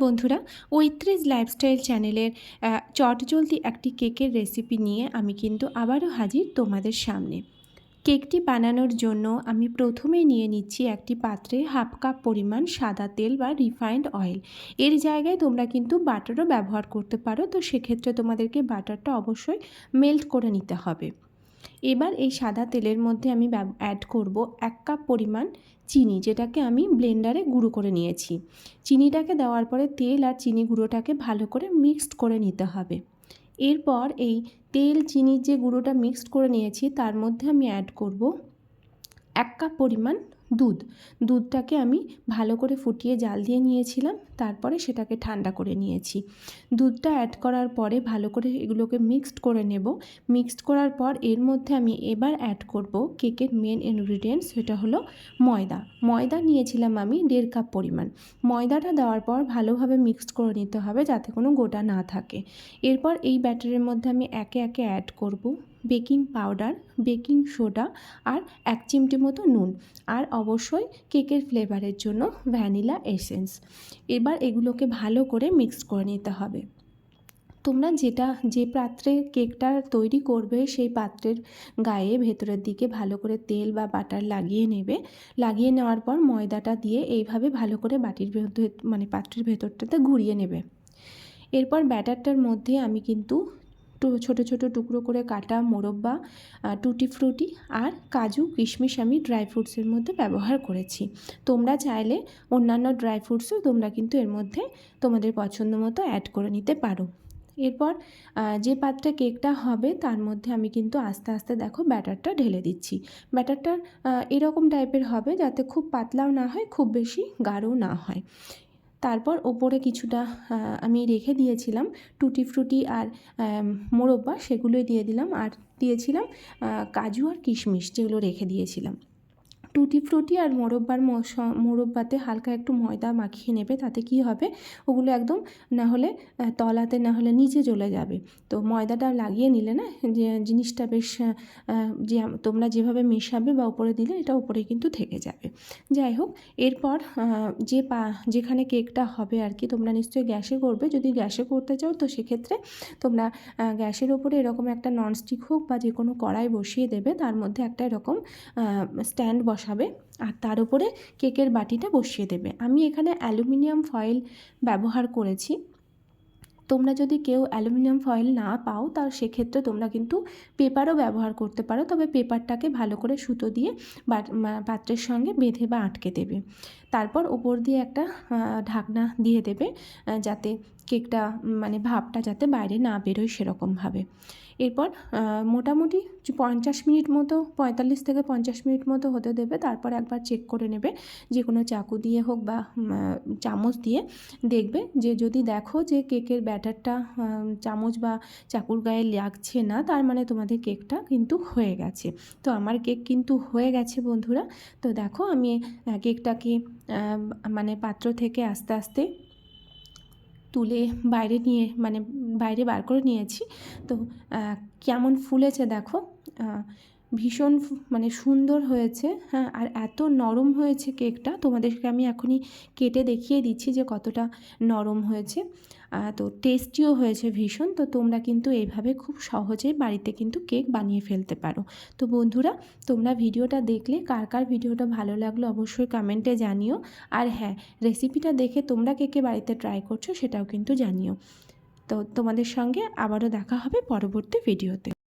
বন্ধুরা, ঐত্রিশ লাইফস্টাইল চ্যানেলের চটজলদি একটি কেকের রেসিপি নিয়ে আমি কিন্তু আবারও হাজির তোমাদের সামনে। কেকটি বানানোর জন্য আমি প্রথমেই নিয়ে নিচ্ছি একটি পাত্রে হাফ কাপ পরিমাণ সাদা তেল বা রিফাইন্ড অয়েল। এর জায়গায় তোমরা কিন্তু বাটারও ব্যবহার করতে পারো, তো সেক্ষেত্রে তোমাদেরকে বাটারটা অবশ্যই মেল্ট করে নিতে হবে। এবার এই সাদা তেলের মধ্যে আমি অ্যাড করব 1 কাপ পরিমাণ চিনি, যেটাকে আমি ব্লেন্ডারে গুঁড়ো করে নিয়েছি। চিনিটাকে দেওয়ার পরে তেল আর চিনি গুঁড়োটাকে ভালো করে মিক্সড করে নিতে হবে। এরপর এই তেল চিনির যে গুঁড়োটা মিক্সড করে নিয়েছি তার মধ্যে আমি অ্যাড করব 1 কাপ পরিমাণ দুধটাকে আমি ভালো করে ফুটিয়ে জাল দিয়ে নিয়েছিলাম, তারপরে সেটাকে ঠান্ডা করে নিয়েছি। দুধটা অ্যাড করার পরে ভালো করে এগুলোকে মিক্সড করে নেব। মিক্সড করার পর এর মধ্যে আমি এবার অ্যাড করব কেকের মেন ইনগ্রিডিয়েন্টস, সেটা হলো ময়দা নিয়েছিলাম আমি 1.5 কাপ পরিমাণ। ময়দাটা দেওয়ার পর ভালোভাবে মিক্সড করে নিতে হবে যাতে কোনো গোটা না থাকে। এরপর এই ব্যাটারের মধ্যে আমি একে একে অ্যাড করব বেকিং পাউডার, বেকিং সোডা আর 1 চিমটি মতো নুন, আর অবশ্যই কেকের ফ্লেভারের জন্য ভ্যানিলা এসেন্স। এবার এগুলোকে ভালো করে মিক্স করে নিতে হবে। তোমরা যে পাত্রে কেকটা তৈরি করবে সেই পাত্রের গায়ে ভেতরের দিকে ভালো করে তেল বা বাটার লাগিয়ে নেবে। লাগিয়ে নেওয়ার পর ময়দাটা দিয়ে এইভাবে ভালো করে পাত্রের ভেতরটাতে ঘুরিয়ে নেবে। এরপর ব্যাটারটার মধ্যে আমি কিন্তু ছোট ছোট টুকরো করে কাটা মোরব্বা, টুটি ফ্রুটি আর কাজু কিশমিশ আমি ড্রাই ফ্রুটসের মধ্যে ব্যবহার করেছি। তোমরা চাইলে অন্যান্য ড্রাই ফ্রুটসও তোমরা কিন্তু এর মধ্যে তোমাদের পছন্দ মতো অ্যাড করে নিতে পারো। এরপর যে পাত্রে কেকটা হবে তার মধ্যে আমি কিন্তু আস্তে আস্তে দেখো ব্যাটারটা ঢেলে দিচ্ছি। ব্যাটারটা এরকম টাইপের হবে যাতে খুব পাতলাও না হয়, খুব বেশি গাঢ়ও না হয়। তারপর ওপরে কিছুটা আমি রেখে দিয়েছিলাম টুটি ফ্রুটি আর মোরব্বা, সেগুলোই দিয়ে দিলাম, আর দিয়েছিলাম কাজু আর কিশমিশ যেগুলো রেখে দিয়েছিলাম। টুটি ফ্রুটি আর মোরব্বাতে হালকা একটু ময়দা মাখিয়ে নেবে, তাতে কি হবে ওগুলো একদম না হলে তলাতে না হলে নিচে চলে যাবে। তো ময়দাটা লাগিয়ে নিলে না যে জিনিসটা বেশ যে তোমরা যেভাবে মেশাবে বা উপরে দিলে এটা উপরে কিন্তু থেকে যাবে। যাই হোক, এরপর যেখানে কেকটা হবে আর কি, তোমরা নিশ্চয়ই গ্যাসে করবে। যদি গ্যাসে করতে চাও তো সেক্ষেত্রে তোমরা গ্যাসের ওপরে এরকম একটা ননস্টিক হোক বা যে কোনো কড়াই বসিয়ে দেবে, তার মধ্যে একটা এরকম স্ট্যান্ড বসাবে আর তার উপরে কেকের বাটিটা বসিয়ে দেবে। আমি এখানে অ্যালুমিনিয়াম ফয়েল ব্যবহার করেছি। তোমরা যদি কেউ অ্যালুমিনিয়াম ফয়েল না পাও তার সেক্ষেত্রে তোমরা কিন্তু পেপারও ব্যবহার করতে পারো, তবে পেপারটাকে ভালো করে সুতো দিয়ে পাত্রের সঙ্গে বেঁধে বা আটকে দেবে। তারপর ওপর দিয়ে একটা ঢাকনা দিয়ে দেবে যাতে কেকটা ভাপটা যাতে বাইরে না বেরোয় সেরকমভাবে। এরপর মোটামুটি 45 মিনিট মতো, 45 থেকে 50 মিনিট মতো হতে দেবে। তারপর একবার চেক করে নেবে, যে কোনো চাকু দিয়ে হোক বা চামচ দিয়ে দেখবে, যে যদি দেখো যে কেকের ব্যাটারটা চামচ বা চাকুর গায়ে লাগছে না, তার মানে তোমাদের কেকটা কিন্তু হয়ে গেছে। তো আমার কেক কিন্তু হয়ে গেছে বন্ধুরা। তো দেখো আমি কেকটাকে পাত্র থেকে আস্তে আস্তে তুলে বাইরে বার করে নিয়েছি। তো কেমন ফুলেছে দেখো, ভীষণ সুন্দর হয়েছে। হ্যাঁ, আর এত নরম হয়েছে কেকটা, তোমাদেরকে আমি এখনই কেটে দেখিয়ে দিচ্ছি যে কতটা নরম হয়েছে। তো টেস্টিও হয়েছে ভীষণ। তো তোমরা কিন্তু এইভাবে খুব সহজেই বাড়িতে কিন্তু কেক বানিয়ে ফেলতে পারো। তো বন্ধুরা, তোমরা ভিডিওটা দেখলে কার কার ভিডিওটা ভালো লাগলো অবশ্যই কমেন্টে জানিও। আর হ্যাঁ, রেসিপিটা দেখে তোমরা কে কে বাড়িতে ট্রাই করছো সেটাও কিন্তু জানিও। তো তোমাদের সঙ্গে আবারও দেখা হবে পরবর্তী ভিডিওতে।